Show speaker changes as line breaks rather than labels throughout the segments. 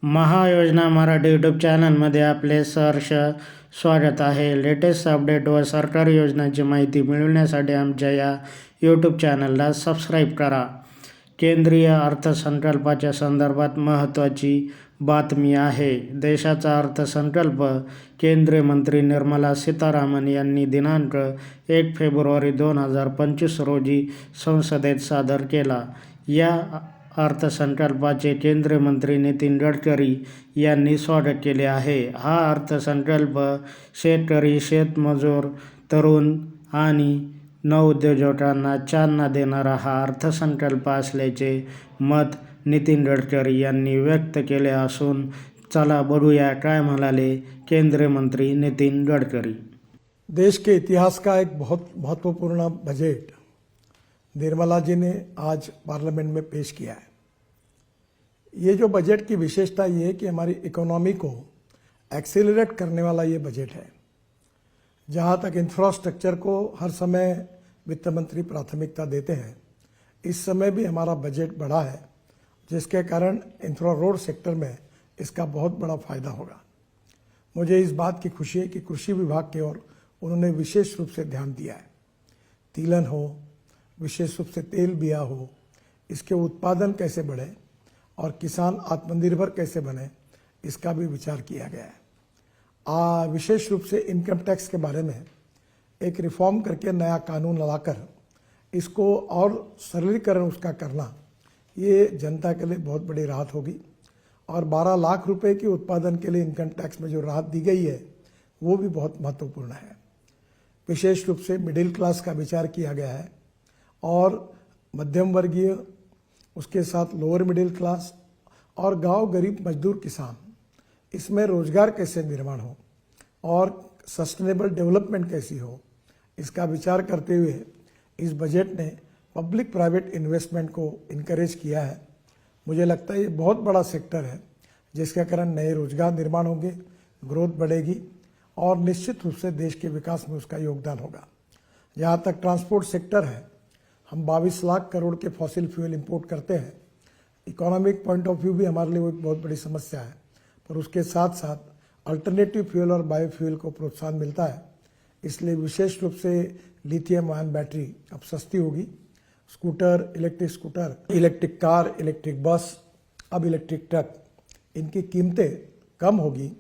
महायोजना Marathi YouTube चॅनलमध्ये आपले सहर्ष स्वागत आहे. लेटेस्ट अपडेट व सरकारी योजनांची माहिती मिळवण्यासाठी आमच्या या यूट्यूब चॅनलला सबस्क्राईब करा. केंद्रीय अर्थसंकल्पाच्या संदर्भात महत्त्वाची बातमी आहे. देशाचा अर्थसंकल्प केंद्रीय मंत्री निर्मला सीतारामन यांनी दिनांक 1 फेब्रुवारी 2025 रोजी संसदेत सादर केला. या अर्थसंकल्पाचे केंद्रीय मंत्री नितीन गडकरी यांनी स्वागत केले आहे. हा अर्थसंकल्प शेतकरी, शेतमजूर, तरुण आणि नवउद्योजकांना चालना देणारा हा अर्थसंकल्प असल्याचे मत नितीन गडकरी यांनी व्यक्त केले असून चला बघूया काय म्हणाले केंद्रीय मंत्री नितीन गडकरी.
देश के इतिहास का एक बहुत महत्वपूर्ण बजट निर्मला जी ने आज पार्लियामेंट में पेश किया है। ये जो बजट की विशेषता ये है कि हमारी इकोनॉमी को एक्सेलरेट करने वाला ये बजट है। जहाँ तक इंफ्रास्ट्रक्चर को हर समय वित्त मंत्री प्राथमिकता देते हैं, इस समय भी हमारा बजट बढ़ा है, जिसके कारण इंफ्रा रोड सेक्टर में इसका बहुत बड़ा फायदा होगा। मुझे इस बात की खुशी है कि कृषि विभाग की ओर उन्होंने विशेष रूप से ध्यान दिया है। तिलहन हो, विशेष रूप से तेल बिया हो, इसके उत्पादन कैसे बढ़े और किसान आत्मनिर्भर कैसे बने, इसका भी विचार किया गया है। विशेष रूप से इनकम टैक्स के बारे में एक रिफॉर्म करके नया कानून लाकर इसको और सरलीकरण उसका करना, ये जनता के लिए बहुत बड़ी राहत होगी। और 12 लाख रुपए के उत्पादन के लिए इनकम टैक्स में जो राहत दी गई है वो भी बहुत महत्वपूर्ण है। विशेष रूप से मिडिल क्लास का विचार किया गया है और मध्यम वर्गीय, उसके साथ लोअर मिडिल क्लास और गांव गरीब मजदूर किसान, इसमें रोजगार कैसे निर्माण हो और सस्टेनेबल डेवलपमेंट कैसी हो, इसका विचार करते हुए इस बजट ने पब्लिक प्राइवेट इन्वेस्टमेंट को इनकरेज किया है। मुझे लगता है ये बहुत बड़ा सेक्टर है, जिसके कारण नए रोजगार निर्माण होंगे, ग्रोथ बढ़ेगी और निश्चित रूप से देश के विकास में उसका योगदान होगा। जहाँ तक ट्रांसपोर्ट सेक्टर है, हम 22 लाख करोड़ के फॉसिल फ्यूल इंपोर्ट करते हैं। इकोनॉमिक पॉइंट ऑफ व्यू भी हमारे लिए वो एक बहुत बड़ी समस्या है, पर उसके साथ साथ अल्टरनेटिव फ्यूल और बायोफ्यूल को प्रोत्साहन मिलता है। इसलिए विशेष रूप से लिथियम आयन बैटरी अब सस्ती होगी। Scooter, electric car, electric bus, अब इलेक्ट्रिक ट्रक, इनकी कीमतें कम होगी।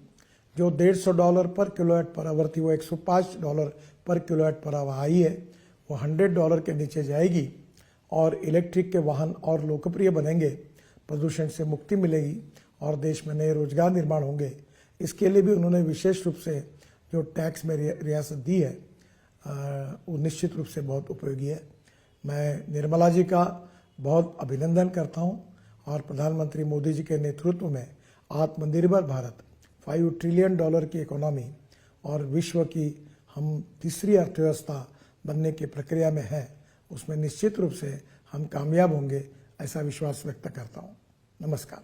जो $150 पर किलोवाट पर आवर थी वो $105 पर किलोवाट पर आवर आई है, वो $100 के नीचे जाएगी और इलेक्ट्रिक के वाहन और लोकप्रिय बनेंगे, प्रदूषण से मुक्ति मिलेगी और देश में नए रोजगार निर्माण होंगे। इसके लिए भी उन्होंने विशेष रूप से जो टैक्स में रियासत दी है वो निश्चित रूप से बहुत उपयोगी है। मैं निर्मला जी का बहुत अभिनंदन करता हूँ और प्रधानमंत्री मोदी जी के नेतृत्व में आत्मनिर्भर भारत, $5 ट्रिलियन की इकोनॉमी और विश्व की हम तीसरी अर्थव्यवस्था बनने की प्रक्रिया में है, उसमें निश्चित रूप से हम कामयाब होंगे, ऐसा विश्वास व्यक्त करता हूँ। नमस्कार।